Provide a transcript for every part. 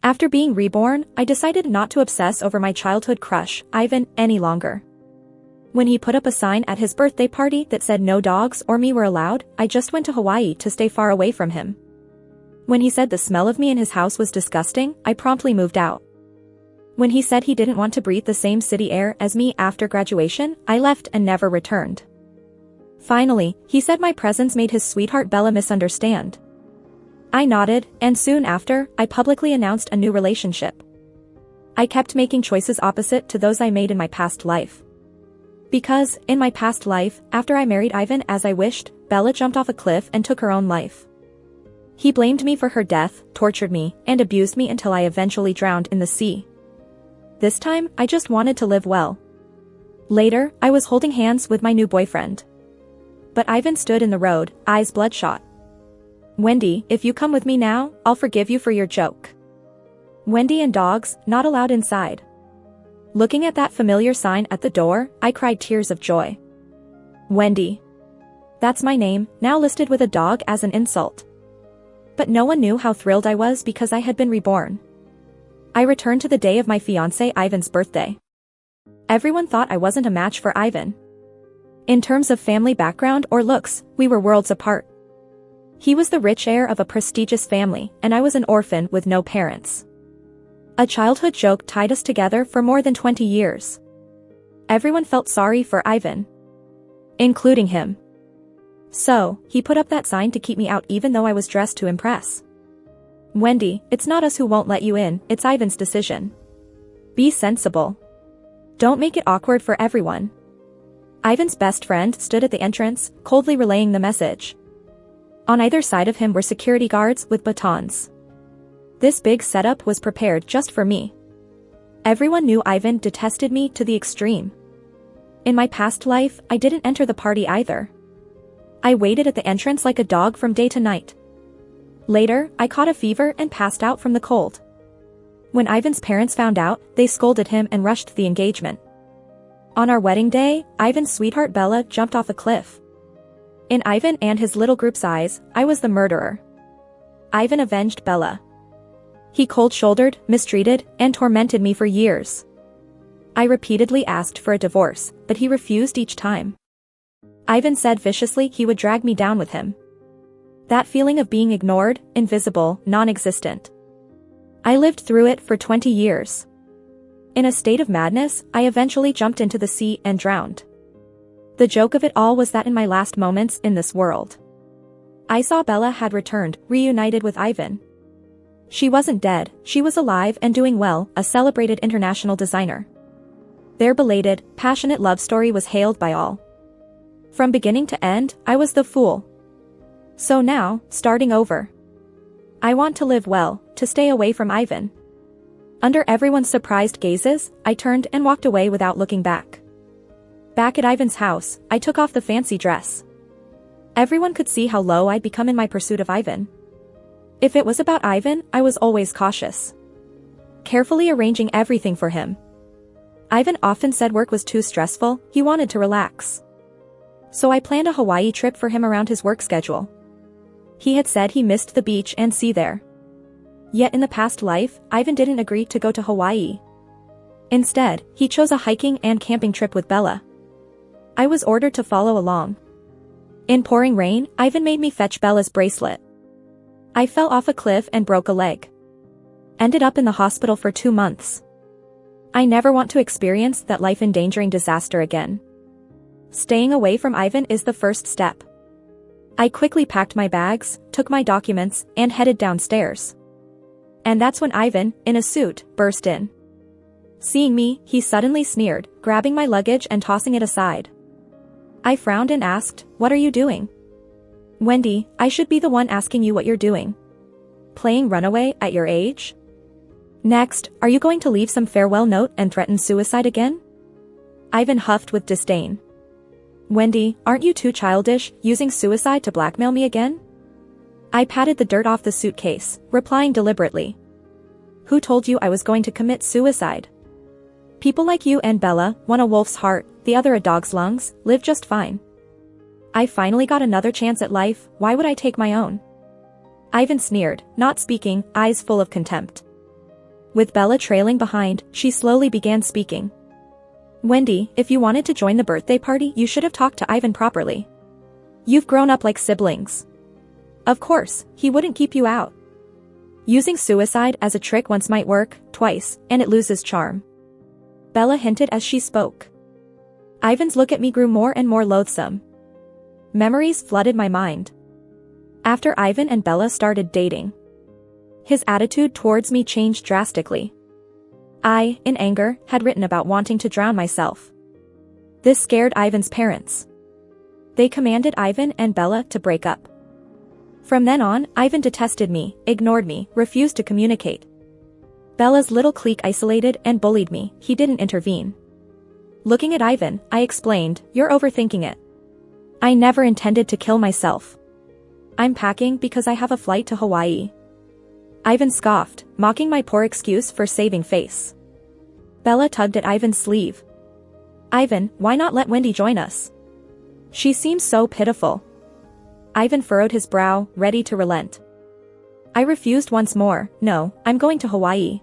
After being reborn, I decided not to obsess over my childhood crush, Ivan, any longer. When he put up a sign at his birthday party that said no dogs or me were allowed, I just went to Hawaii to stay far away from him. When he said the smell of me in his house was disgusting, I promptly moved out. When he said he didn't want to breathe the same city air as me after graduation, I left and never returned. Finally, he said my presence made his sweetheart Bella misunderstand. I nodded, and soon after, I publicly announced a new relationship. I kept making choices opposite to those I made in my past life. Because, in my past life, after I married Ivan as I wished, Bella jumped off a cliff and took her own life. He blamed me for her death, tortured me, and abused me until I eventually drowned in the sea. This time, I just wanted to live well. Later, I was holding hands with my new boyfriend. But Ivan stood in the road, eyes bloodshot. Wendy, if you come with me now, I'll forgive you for your joke. Wendy and dogs, not allowed inside. Looking at that familiar sign at the door, I cried tears of joy. Wendy. That's my name, now listed with a dog as an insult. But no one knew how thrilled I was because I had been reborn. I returned to the day of my fiancé Ivan's birthday. Everyone thought I wasn't a match for Ivan. In terms of family background or looks, we were worlds apart. He was the rich heir of a prestigious family, and I was an orphan with no parents. A childhood joke tied us together for more than 20 years. Everyone felt sorry for Ivan, including him. So, he put up that sign to keep me out even though I was dressed to impress. Wendy, it's not us who won't let you in, it's Ivan's decision. Be sensible. Don't make it awkward for everyone. Ivan's best friend stood at the entrance, coldly relaying the message. On either side of him were security guards with batons. This big setup was prepared just for me. Everyone knew Ivan detested me to the extreme. In my past life, I didn't enter the party either. I waited at the entrance like a dog from day to night. Later, I caught a fever and passed out from the cold. When Ivan's parents found out, they scolded him and rushed the engagement. On our wedding day, Ivan's sweetheart Bella jumped off a cliff. In Ivan and his little group's eyes, I was the murderer. Ivan avenged Bella. He cold-shouldered, mistreated, and tormented me for years. I repeatedly asked for a divorce, but he refused each time. Ivan said viciously he would drag me down with him. That feeling of being ignored, invisible, non-existent. I lived through it for 20 years. In a state of madness, I eventually jumped into the sea and drowned. The joke of it all was that in my last moments in this world, I saw Bella had returned, reunited with Ivan. She wasn't dead, she was alive and doing well, a celebrated international designer. Their belated, passionate love story was hailed by all. From beginning to end, I was the fool. So now, starting over. I want to live well, to stay away from Ivan. Under everyone's surprised gazes, I turned and walked away without looking back. Back at Ivan's house, I took off the fancy dress. Everyone could see how low I'd become in my pursuit of Ivan. If it was about Ivan, I was always cautious, carefully arranging everything for him. Ivan often said work was too stressful, he wanted to relax. So I planned a Hawaii trip for him around his work schedule. He had said he missed the beach and sea there. Yet in the past life, Ivan didn't agree to go to Hawaii. Instead, he chose a hiking and camping trip with Bella. I was ordered to follow along. In pouring rain, Ivan made me fetch Bella's bracelet. I fell off a cliff and broke a leg. Ended up in the hospital for 2 months. I never want to experience that life-endangering disaster again. Staying away from Ivan is the first step. I quickly packed my bags, took my documents, and headed downstairs. And that's when Ivan, in a suit, burst in. Seeing me, he suddenly sneered, grabbing my luggage and tossing it aside. I frowned and asked, "What are you doing?" "Wendy, I should be the one asking you what you're doing. Playing runaway at your age? Next, are you going to leave some farewell note and threaten suicide again?" Ivan huffed with disdain. "Wendy, aren't you too childish, using suicide to blackmail me again?" I patted the dirt off the suitcase, replying deliberately. "Who told you I was going to commit suicide? People like you and Bella, one a wolf's heart, the other a dog's lungs, live just fine. I finally got another chance at life, why would I take my own?" Ivan sneered, not speaking, eyes full of contempt. With Bella trailing behind, she slowly began speaking. Wendy, if you wanted to join the birthday party, you should have talked to Ivan properly. You've grown up like siblings. Of course, he wouldn't keep you out. Using suicide as a trick once might work, twice, and it loses charm. Bella hinted as she spoke. Ivan's look at me grew more and more loathsome. Memories flooded my mind. After Ivan and Bella started dating, his attitude towards me changed drastically. I, in anger, had written about wanting to drown myself. This scared Ivan's parents. They commanded Ivan and Bella to break up. From then on, Ivan detested me, ignored me, refused to communicate. Bella's little clique isolated and bullied me, he didn't intervene. Looking at Ivan, I explained, "You're overthinking it. I never intended to kill myself. I'm packing because I have a flight to Hawaii." Ivan scoffed, mocking my poor excuse for saving face. Bella tugged at Ivan's sleeve. "Ivan, why not let Wendy join us? She seems so pitiful." Ivan furrowed his brow, ready to relent. I refused once more. "No, I'm going to Hawaii."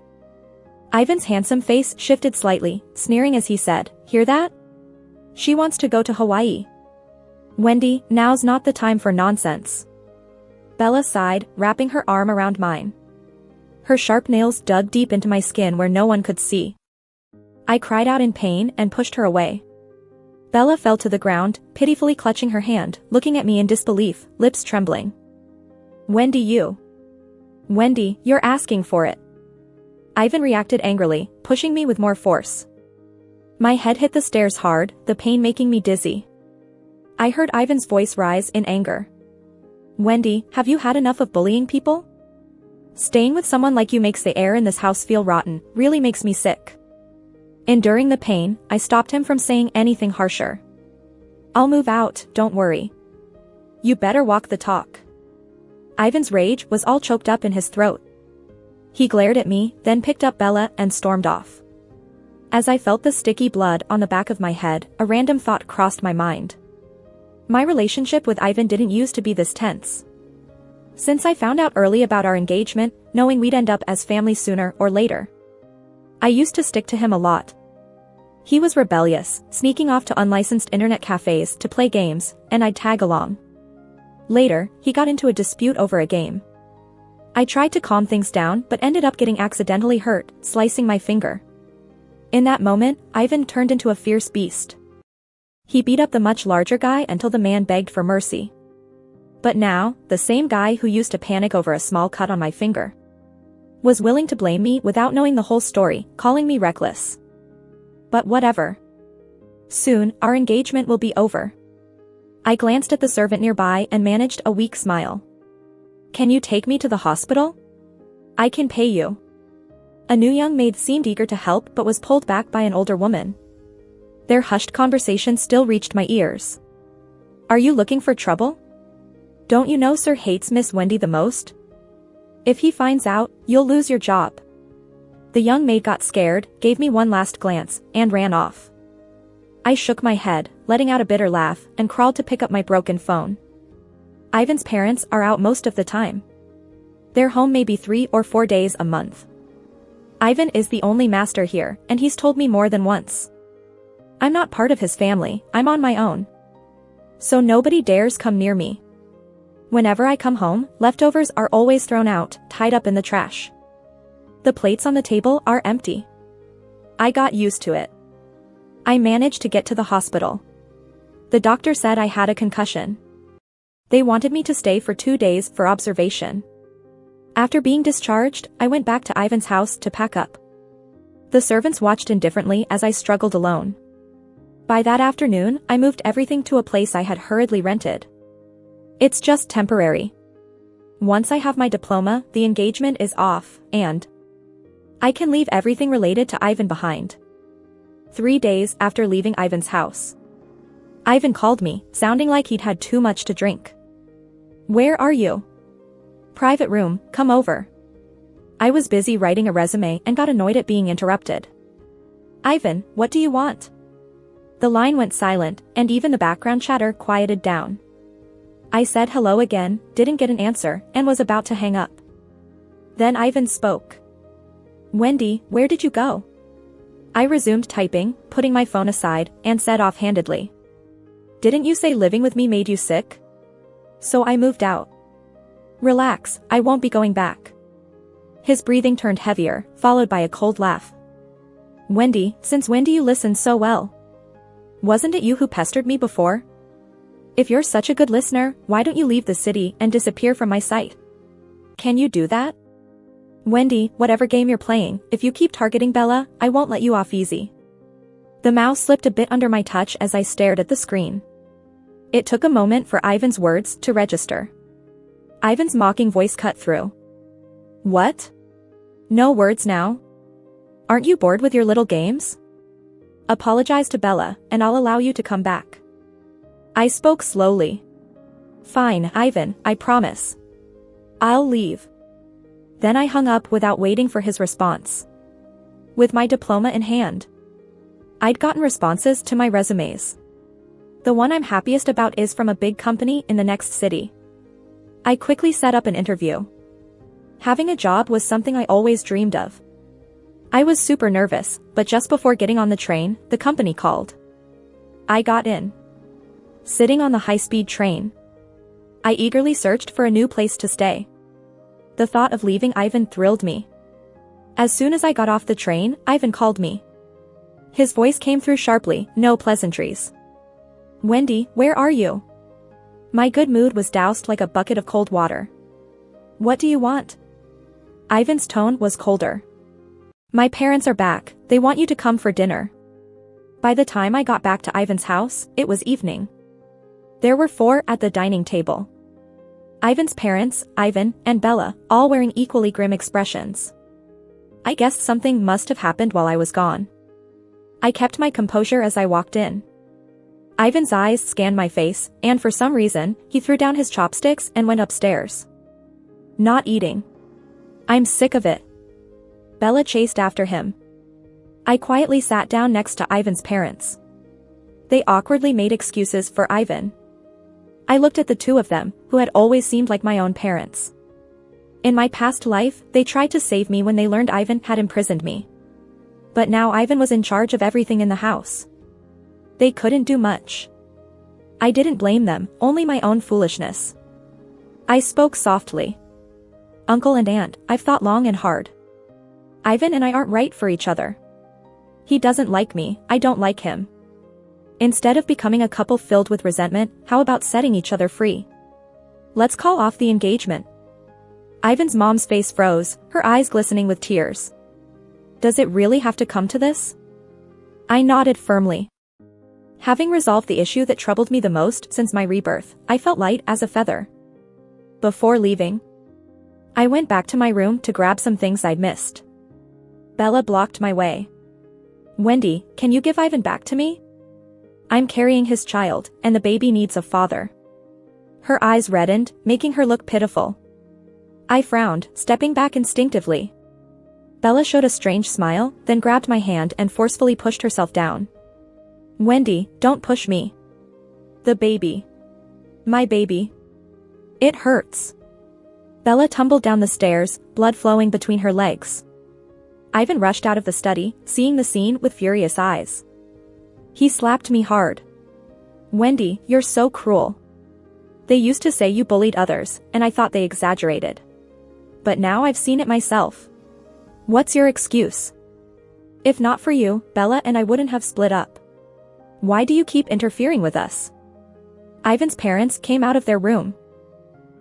Ivan's handsome face shifted slightly, sneering as he said, "Hear that? She wants to go to Hawaii. Wendy, now's not the time for nonsense." Bella sighed, wrapping her arm around mine. Her sharp nails dug deep into my skin where no one could see. I cried out in pain and pushed her away. Bella fell to the ground, pitifully clutching her hand, looking at me in disbelief, lips trembling. Wendy, you're asking for it." Ivan reacted angrily, pushing me with more force. My head hit the stairs hard, the pain making me dizzy. I heard Ivan's voice rise in anger. "Wendy, have you had enough of bullying people? Staying with someone like you makes the air in this house feel rotten, really makes me sick." Enduring the pain, I stopped him from saying anything harsher. "I'll move out, don't worry. You better walk the talk." Ivan's rage was all choked up in his throat. He glared at me, then picked up Bella and stormed off. As I felt the sticky blood on the back of my head, a random thought crossed my mind. My relationship with Ivan didn't used to be this tense. Since I found out early about our engagement, knowing we'd end up as family sooner or later, I used to stick to him a lot. He was rebellious, sneaking off to unlicensed internet cafes to play games, and I'd tag along. Later, he got into a dispute over a game. I tried to calm things down but ended up getting accidentally hurt, slicing my finger. In that moment, Ivan turned into a fierce beast. He beat up the much larger guy until the man begged for mercy. But now, the same guy who used to panic over a small cut on my finger was willing to blame me without knowing the whole story, calling me reckless. But whatever. Soon, our engagement will be over. I glanced at the servant nearby and managed a weak smile. "Can you take me to the hospital? I can pay you." A new young maid seemed eager to help but was pulled back by an older woman. Their hushed conversation still reached my ears. "Are you looking for trouble? Don't you know Sir hates Miss Wendy the most? If he finds out, you'll lose your job." The young maid got scared, gave me one last glance, and ran off. I shook my head, letting out a bitter laugh, and crawled to pick up my broken phone. Ivan's parents are out most of the time. They're home maybe 3 or 4 days a month. Ivan is the only master here, and he's told me more than once. I'm not part of his family, I'm on my own. So nobody dares come near me. Whenever I come home, leftovers are always thrown out, tied up in the trash. The plates on the table are empty. I got used to it. I managed to get to the hospital. The doctor said I had a concussion. They wanted me to stay for 2 days for observation. After being discharged, I went back to Ivan's house to pack up. The servants watched indifferently as I struggled alone. By that afternoon, I moved everything to a place I had hurriedly rented. It's just temporary. Once I have my diploma, the engagement is off, and I can leave everything related to Ivan behind. 3 days after leaving Ivan's house, Ivan called me, sounding like he'd had too much to drink. "Where are you?" "Private room, come over." I was busy writing a resume and got annoyed at being interrupted. "Ivan, what do you want?" The line went silent, and even the background chatter quieted down. I said hello again, didn't get an answer, and was about to hang up. Then Ivan spoke. Wendy, where did you go? I resumed typing, putting my phone aside, and said offhandedly. Didn't you say living with me made you sick? So I moved out. Relax, I won't be going back. His breathing turned heavier, followed by a cold laugh. Wendy, since when do you listen so well? Wasn't it you who pestered me before? If you're such a good listener, why don't you leave the city and disappear from my sight? Can you do that? Wendy, whatever game you're playing, if you keep targeting Bella, I won't let you off easy. The mouse slipped a bit under my touch as I stared at the screen. It took a moment for Ivan's words to register. Ivan's mocking voice cut through. What? No words now? Aren't you bored with your little games? Apologize to Bella, and I'll allow you to come back. I spoke slowly. Fine, Ivan, I promise. I'll leave. Then I hung up without waiting for his response. With my diploma in hand. I'd gotten responses to my resumes. The one I'm happiest about is from a big company in the next city. I quickly set up an interview. Having a job was something I always dreamed of. I was super nervous, but just before getting on the train, the company called. I got in. Sitting on the high-speed train. I eagerly searched for a new place to stay. The thought of leaving Ivan thrilled me. As soon as I got off the train, Ivan called me. His voice came through sharply, no pleasantries. Wendy, where are you? My good mood was doused like a bucket of cold water. What do you want? Ivan's tone was colder. My parents are back, they want you to come for dinner. By the time I got back to Ivan's house, it was evening. There were 4 at the dining table. Ivan's parents, Ivan, and Bella, all wearing equally grim expressions. I guessed something must have happened while I was gone. I kept my composure as I walked in. Ivan's eyes scanned my face, and for some reason, he threw down his chopsticks and went upstairs. Not eating. I'm sick of it. Bella chased after him. I quietly sat down next to Ivan's parents. They awkwardly made excuses for Ivan. I looked at the two of them, who had always seemed like my own parents. In my past life, they tried to save me when they learned Ivan had imprisoned me. But now Ivan was in charge of everything in the house. They couldn't do much. I didn't blame them, only my own foolishness. I spoke softly. Uncle and Aunt, I've thought long and hard. Ivan and I aren't right for each other. He doesn't like me, I don't like him. Instead of becoming a couple filled with resentment, how about setting each other free? Let's call off the engagement. Ivan's mom's face froze, her eyes glistening with tears. Does it really have to come to this? I nodded firmly. Having resolved the issue that troubled me the most since my rebirth, I felt light as a feather. Before leaving, I went back to my room to grab some things I'd missed. Bella blocked my way. Wendy, can you give Ivan back to me? I'm carrying his child, and the baby needs a father. Her eyes reddened, making her look pitiful. I frowned, stepping back instinctively. Bella showed a strange smile, then grabbed my hand and forcefully pushed herself down. Wendy, don't push me. The baby. My baby. It hurts. Bella tumbled down the stairs, blood flowing between her legs. Ivan rushed out of the study, seeing the scene with furious eyes. He slapped me hard. Wendy, you're so cruel. They used to say you bullied others, and I thought they exaggerated. But now I've seen it myself. What's your excuse? If not for you, Bella and I wouldn't have split up. Why do you keep interfering with us? Ivan's parents came out of their room.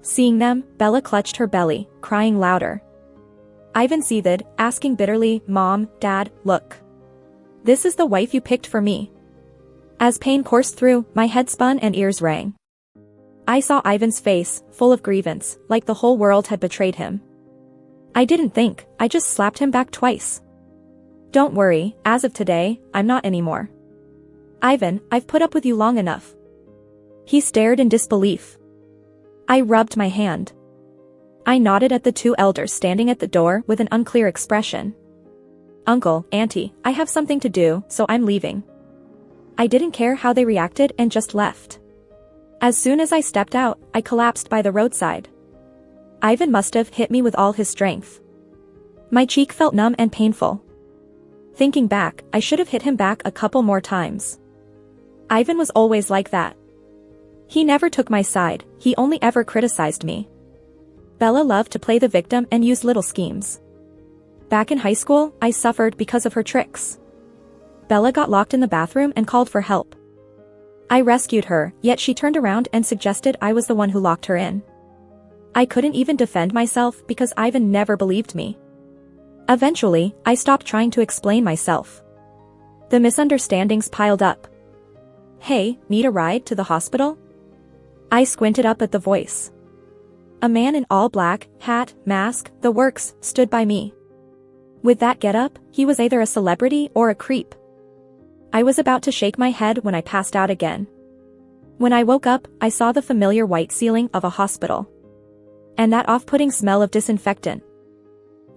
Seeing them, Bella clutched her belly, crying louder. Ivan seethed, asking bitterly, Mom, Dad, look. This is the wife you picked for me. As pain coursed through, my head spun and ears rang. I saw Ivan's face, full of grievance, like the whole world had betrayed him. I didn't think, I just slapped him back twice. Don't worry, as of today, I'm not anymore. Ivan, I've put up with you long enough. He stared in disbelief. I rubbed my hand. I nodded at the 2 elders standing at the door with an unclear expression. Uncle, Auntie, I have something to do, so I'm leaving. I didn't care how they reacted and just left. As soon as I stepped out, I collapsed by the roadside. Ivan must have hit me with all his strength. My cheek felt numb and painful. Thinking back, I should have hit him back a couple more times. Ivan was always like that. He never took my side, he only ever criticized me. Bella loved to play the victim and use little schemes. Back in high school, I suffered because of her tricks. Bella got locked in the bathroom and called for help. I rescued her, yet she turned around and suggested I was the one who locked her in. I couldn't even defend myself because Ivan never believed me. Eventually, I stopped trying to explain myself. The misunderstandings piled up. "Hey, need a ride to the hospital?" I squinted up at the voice. A man in all black, hat, mask, the works, stood by me. With that getup, he was either a celebrity or a creep. I was about to shake my head when I passed out again. When I woke up, I saw the familiar white ceiling of a hospital. And that off-putting smell of disinfectant.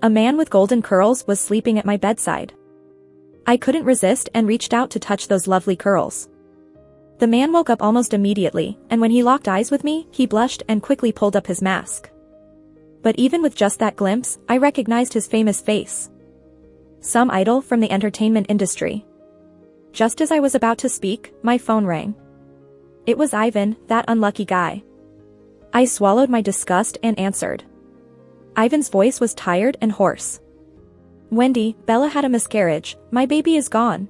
A man with golden curls was sleeping at my bedside. I couldn't resist and reached out to touch those lovely curls. The man woke up almost immediately, and when he locked eyes with me, he blushed and quickly pulled up his mask. But even with just that glimpse, I recognized his famous face. Some idol from the entertainment industry. Just as I was about to speak, my phone rang. It was Ivan, that unlucky guy. I swallowed my disgust and answered. Ivan's voice was tired and hoarse. "Wendy, Bella had a miscarriage, my baby is gone.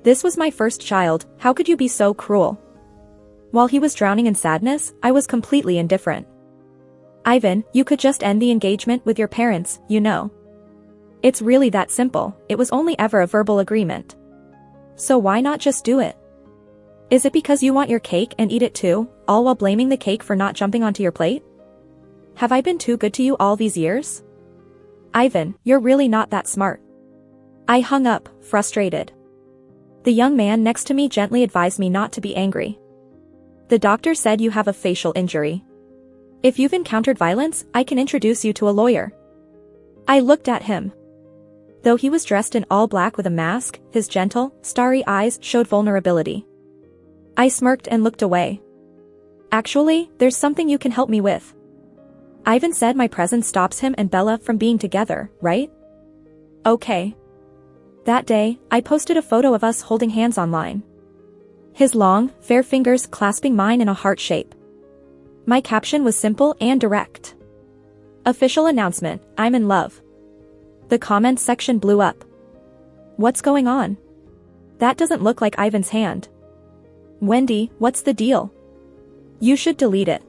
This was my first child, how could you be so cruel?" While he was drowning in sadness, I was completely indifferent. "Ivan, you could just end the engagement with your parents, you know. It's really that simple, it was only ever a verbal agreement. So why not just do it? Is it because you want your cake and eat it too, all while blaming the cake for not jumping onto your plate? Have I been too good to you all these years? Ivan, you're really not that smart." I hung up, frustrated. The young man next to me gently advised me not to be angry. "The doctor said you have a facial injury. If you've encountered violence, I can introduce you to a lawyer." I looked at him. Though he was dressed in all black with a mask, his gentle, starry eyes showed vulnerability. I smirked and looked away. "Actually, there's something you can help me with. Ivan said my presence stops him and Bella from being together, right?" "Okay." That day, I posted a photo of us holding hands online. His long, fair fingers clasping mine in a heart shape. My caption was simple and direct. "Official announcement, I'm in love." The comments section blew up. "What's going on? That doesn't look like Ivan's hand. Wendy, what's the deal? You should delete it."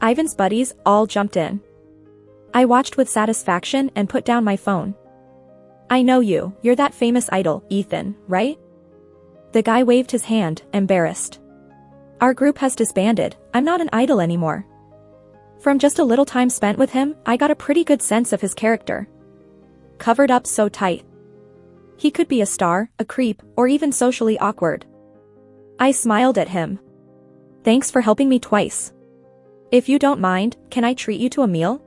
Ivan's buddies all jumped in. I watched with satisfaction and put down my phone. "I know you, you're that famous idol, Ethan, right?" The guy waved his hand, embarrassed. "Our group has disbanded, I'm not an idol anymore." From just a little time spent with him, I got a pretty good sense of his character. Covered up so tight. He could be a star, a creep, or even socially awkward. I smiled at him. "Thanks for helping me twice. If you don't mind, can I treat you to a meal?"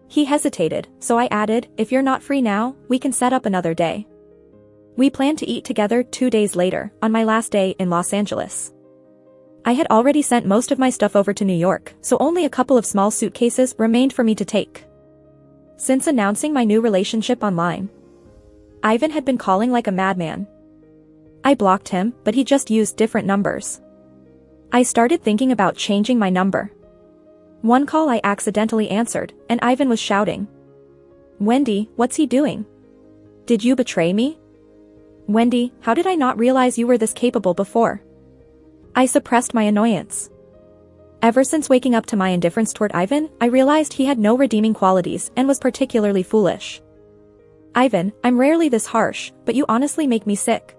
He hesitated, so I added, "If you're not free now, we can set up another day." We planned to eat together 2 days later, on my last day in Los Angeles. I had already sent most of my stuff over to New York, so only a couple of small suitcases remained for me to take. Since announcing my new relationship online, Ivan had been calling like a madman. I blocked him, but he just used different numbers. I started thinking about changing my number. One call I accidentally answered, and Ivan was shouting. "Wendy, what's he doing? Did you betray me? Wendy, how did I not realize you were this capable before?" I suppressed my annoyance. Ever since waking up to my indifference toward Ivan, I realized he had no redeeming qualities and was particularly foolish. "Ivan, I'm rarely this harsh, but you honestly make me sick.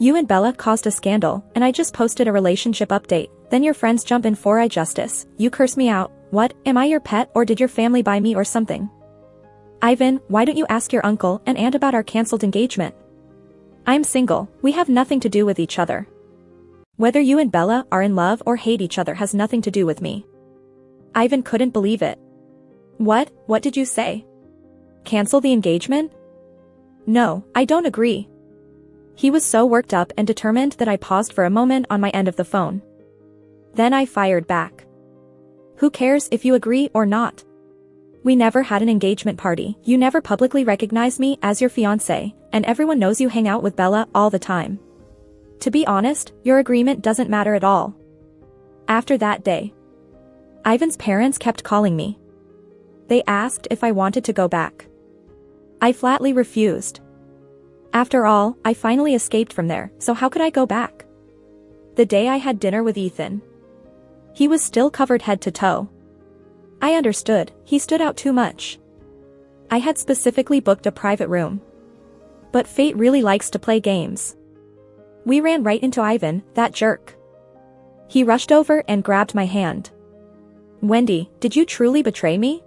You and Bella caused a scandal, and I just posted a relationship update, then your friends jump in for justice, you curse me out, what, am I your pet or did your family buy me or something? Ivan, why don't you ask your uncle and aunt about our cancelled engagement? I'm single, we have nothing to do with each other. Whether you and Bella are in love or hate each other has nothing to do with me." Ivan couldn't believe it. What did you say? Cancel the engagement? No, I don't agree." He was so worked up and determined that I paused for a moment on my end of the phone. Then I fired back. "Who cares if you agree or not? We never had an engagement party, you never publicly recognized me as your fiancé, and everyone knows you hang out with Bella all the time. To be honest, your agreement doesn't matter at all. After that day, Ivan's parents kept calling me. They asked if I wanted to go back. I flatly refused. After all, I finally escaped from there, so how could I go back? The day I had dinner with Ethan, he was still covered head to toe. I understood, he stood out too much. I had specifically booked a private room. But fate really likes to play games. We ran right into Ivan, that jerk. He rushed over and grabbed my hand. Wendy, did you truly betray me?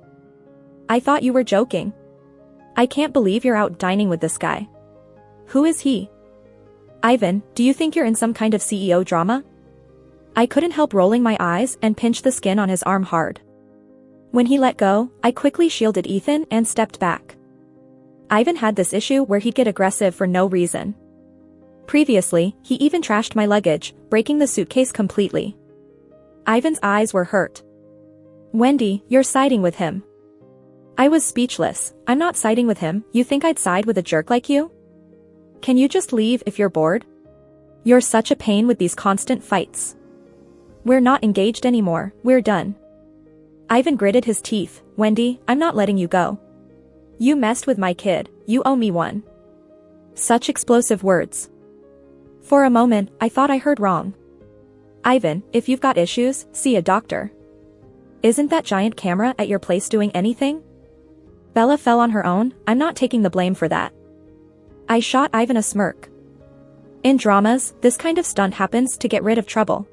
I thought you were joking. I can't believe you're out dining with this guy. Who is he? Ivan, do you think you're in some kind of CEO drama? I couldn't help rolling my eyes and pinched the skin on his arm hard. When he let go, I quickly shielded Ethan and stepped back. Ivan had this issue where he'd get aggressive for no reason. Previously, he even trashed my luggage, breaking the suitcase completely. Ivan's eyes were hurt. Wendy, you're siding with him. I was speechless. I'm not siding with him, you think I'd side with a jerk like you? Can you just leave if you're bored? You're such a pain with these constant fights. We're not engaged anymore, we're done. Ivan gritted his teeth. Wendy, I'm not letting you go. You messed with my kid, you owe me one. Such explosive words. For a moment, I thought I heard wrong. Ivan, if you've got issues, see a doctor. Isn't that giant camera at your place doing anything? Bella fell on her own, I'm not taking the blame for that. I shot Ivan a smirk. In dramas, this kind of stunt happens to get rid of trouble.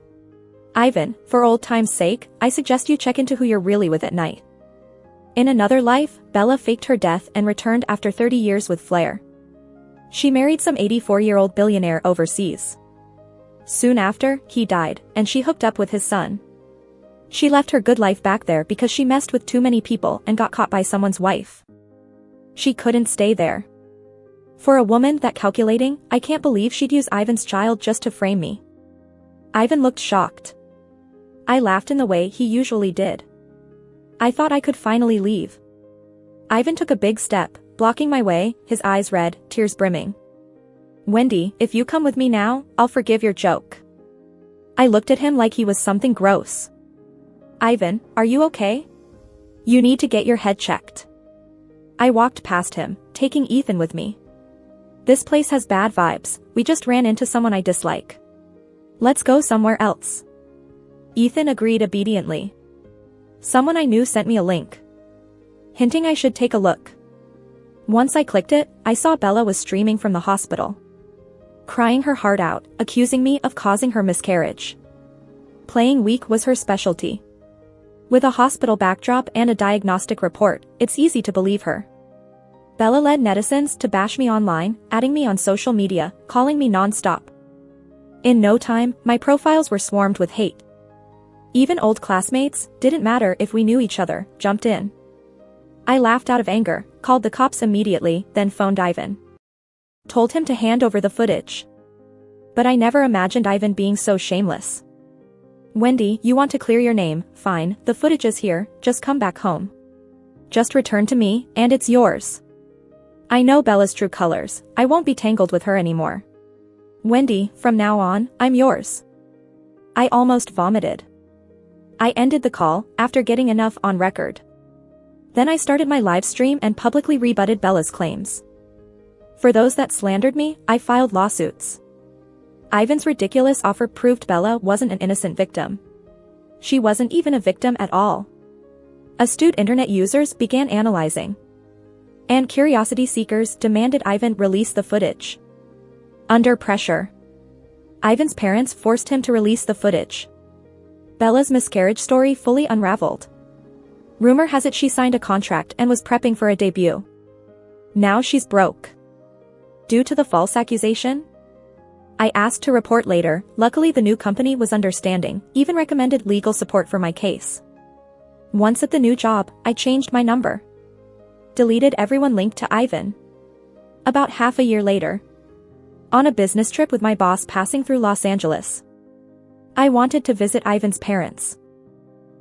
Ivan, for old time's sake, I suggest you check into who you're really with at night. In another life, Bella faked her death and returned after 30 years with flair. She married some 84-year-old billionaire overseas. Soon after, he died, and she hooked up with his son. She left her good life back there because she messed with too many people and got caught by someone's wife. She couldn't stay there. For a woman that calculating, I can't believe she'd use Ivan's child just to frame me. Ivan looked shocked. I laughed in the way he usually did. I thought I could finally leave. Ivan took a big step, blocking my way, his eyes red, tears brimming. Wendy, if you come with me now, I'll forgive your joke. I looked at him like he was something gross. Ivan, are you okay? You need to get your head checked. I walked past him, taking Ethan with me. This place has bad vibes, we just ran into someone I dislike. Let's go somewhere else. Ethan agreed obediently. Someone I knew sent me a link, hinting I should take a look. Once I clicked it, I saw Bella was streaming from the hospital, crying her heart out, accusing me of causing her miscarriage. Playing weak was her specialty. With a hospital backdrop and a diagnostic report, it's easy to believe her. Bella led netizens to bash me online, adding me on social media, calling me non-stop. In no time, my profiles were swarmed with hate. Even old classmates, didn't matter if we knew each other, jumped in. I laughed out of anger, called the cops immediately, then phoned Ivan. Told him to hand over the footage. But I never imagined Ivan being so shameless. Wendy, you want to clear your name, fine, the footage is here, just come back home. Just return to me, and it's yours. I know Bella's true colors, I won't be tangled with her anymore. Wendy, from now on, I'm yours. I almost vomited. I ended the call, after getting enough on record. Then I started my live stream and publicly rebutted Bella's claims. For those that slandered me, I filed lawsuits. Ivan's ridiculous offer proved Bella wasn't an innocent victim. She wasn't even a victim at all. Astute internet users began analyzing. And curiosity seekers demanded Ivan release the footage. Under pressure, Ivan's parents forced him to release the footage. Bella's miscarriage story fully unraveled. Rumor has it she signed a contract and was prepping for a debut. Now she's broke. Due to the false accusation? I asked to report later, luckily the new company was understanding, even recommended legal support for my case. Once at the new job, I changed my number. Deleted everyone linked to Ivan. About half a year later, on a business trip with my boss passing through Los Angeles, I wanted to visit Ivan's parents.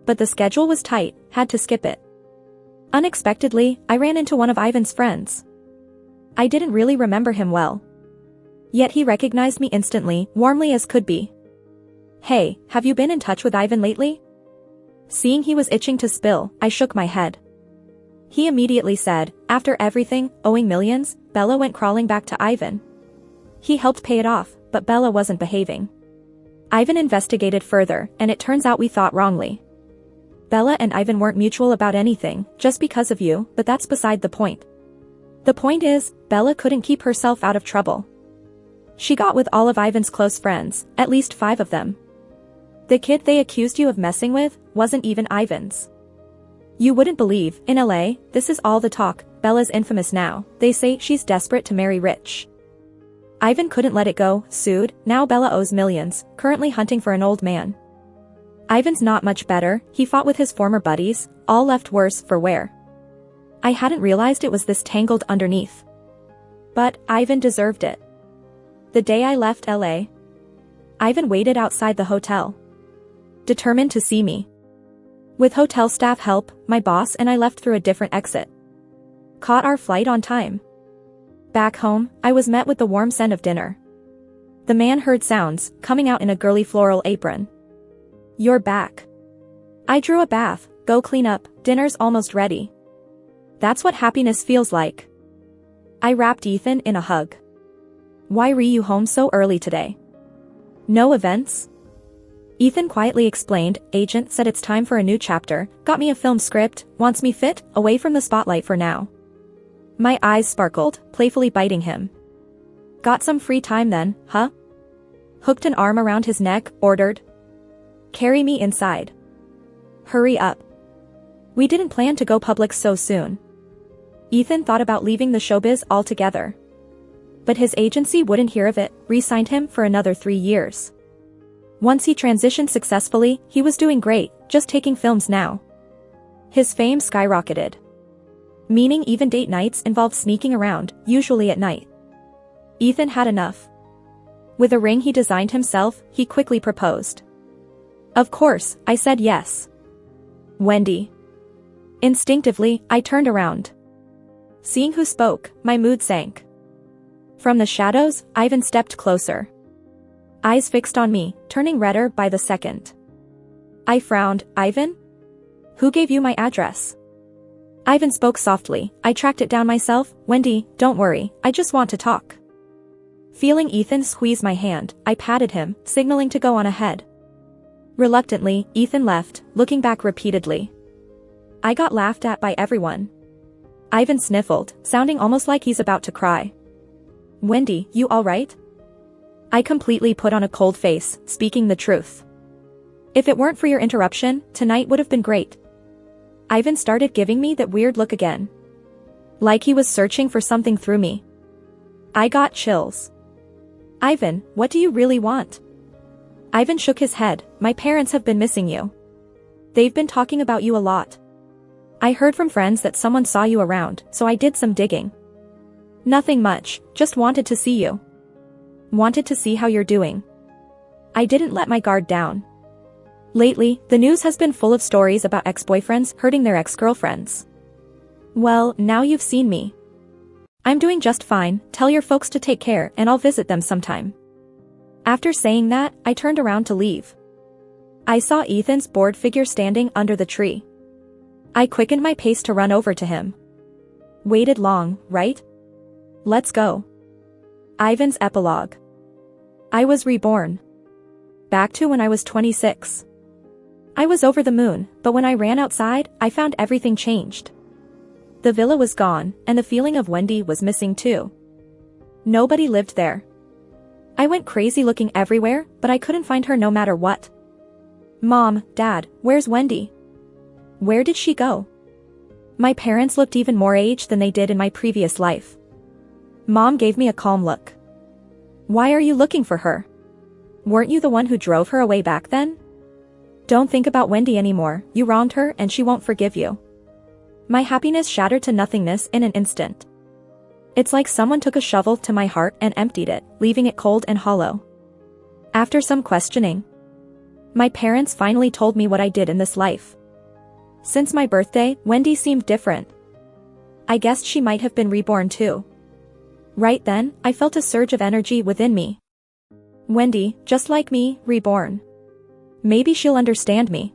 But the schedule was tight, had to skip it. Unexpectedly, I ran into one of Ivan's friends. I didn't really remember him well. Yet he recognized me instantly, warmly as could be. "Hey, have you been in touch with Ivan lately?" Seeing he was itching to spill, I shook my head. He immediately said, "After everything, owing millions, Bella went crawling back to Ivan. He helped pay it off, but Bella wasn't behaving. Ivan investigated further, and it turns out we thought wrongly. Bella and Ivan weren't mutual about anything, just because of you, but that's beside the point. The point is, Bella couldn't keep herself out of trouble. She got with all of Ivan's close friends, at least 5 of them. The kid they accused you of messing with wasn't even Ivan's. You wouldn't believe, in LA, this is all the talk. Bella's infamous now. They say she's desperate to marry rich. Ivan couldn't let it go, sued, now Bella owes millions, currently hunting for an old man. Ivan's not much better, he fought with his former buddies, all left worse for wear. I hadn't realized it was this tangled underneath. But Ivan deserved it. The day I left LA, Ivan waited outside the hotel, determined to see me. With hotel staff help, my boss and I left through a different exit. Caught our flight on time. Back home, I was met with the warm scent of dinner. The man heard sounds, coming out in a girly floral apron. "You're back." I drew a bath, "Go clean up, dinner's almost ready." That's what happiness feels like. I wrapped Ethan in a hug. "Why were you home so early today?" "No events?" Ethan quietly explained, "Agent said it's time for a new chapter, got me a film script, wants me fit, away from the spotlight for now." My eyes sparkled, playfully biting him. "Got some free time then, huh?" Hooked an arm around his neck, ordered. "Carry me inside." "Hurry up. We didn't plan to go public so soon." Ethan thought about leaving the showbiz altogether. But his agency wouldn't hear of it, re-signed him for another 3 years. Once he transitioned successfully, he was doing great, just taking films now. His fame skyrocketed. Meaning even date nights involved sneaking around, usually at night. Ethan had enough. With a ring he designed himself, he quickly proposed. Of course, I said yes. "Wendy." Instinctively, I turned around. Seeing who spoke, my mood sank. From the shadows, Ivan stepped closer. Eyes fixed on me, turning redder by the second. I frowned. "Ivan? Who gave you my address?" Ivan spoke softly. "I tracked it down myself. Wendy, don't worry, I just want to talk." Feeling Ethan squeeze my hand, I patted him, signaling to go on ahead. Reluctantly, Ethan left, looking back repeatedly. I got laughed at by everyone. Ivan sniffled, sounding almost like he's about to cry. "Wendy, you all right?" I completely put on a cold face, speaking the truth. "If it weren't for your interruption, tonight would have been great." Ivan started giving me that weird look again. Like he was searching for something through me. I got chills. "Ivan, what do you really want?" Ivan shook his head. "My parents have been missing you. They've been talking about you a lot. I heard from friends that someone saw you around, so I did some digging. Nothing much, just wanted to see you. Wanted to see how you're doing." I didn't let my guard down. Lately, the news has been full of stories about ex-boyfriends hurting their ex-girlfriends. Well, now you've seen me. I'm doing just fine, tell your folks to take care and I'll visit them sometime. After saying that, I turned around to leave. I saw Ethan's bored figure standing under the tree. I quickened my pace to run over to him. Waited long, right? Let's go. Ivan's epilogue. I was reborn. Back to when I was 26. I was over the moon, but when I ran outside, I found everything changed. The villa was gone, and the feeling of Wendy was missing too. Nobody lived there. I went crazy looking everywhere, but I couldn't find her no matter what. "Mom, Dad, where's Wendy? Where did she go?" My parents looked even more aged than they did in my previous life. Mom gave me a calm look. "Why are you looking for her? Weren't you the one who drove her away back then? Don't think about Wendy anymore, you wronged her and she won't forgive you." My happiness shattered to nothingness in an instant. It's like someone took a shovel to my heart and emptied it, leaving it cold and hollow. After some questioning, my parents finally told me what I did in this life. Since my birthday, Wendy seemed different. I guessed she might have been reborn too. Right then, I felt a surge of energy within me. Wendy, just like me, reborn. Maybe she'll understand me.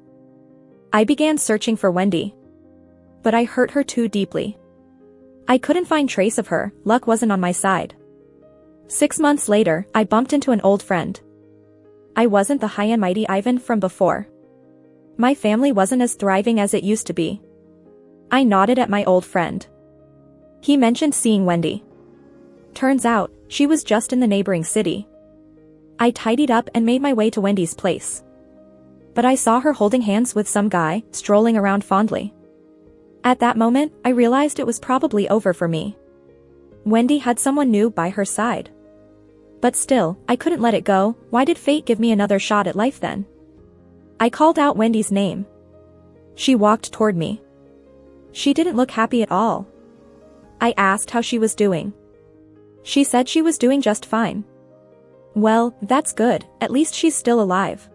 I began searching for Wendy. But I hurt her too deeply. I couldn't find trace of her, luck wasn't on my side. 6 months later, I bumped into an old friend. I wasn't the high and mighty Ivan from before. My family wasn't as thriving as it used to be. I nodded at my old friend. He mentioned seeing Wendy. Turns out, she was just in the neighboring city. I tidied up and made my way to Wendy's place. But I saw her holding hands with some guy, strolling around fondly. At that moment, I realized it was probably over for me. Wendy had someone new by her side. But still, I couldn't let it go. Why did fate give me another shot at life then? I called out Wendy's name. She walked toward me. She didn't look happy at all. I asked how she was doing. She said she was doing just fine. Well, that's good, at least she's still alive.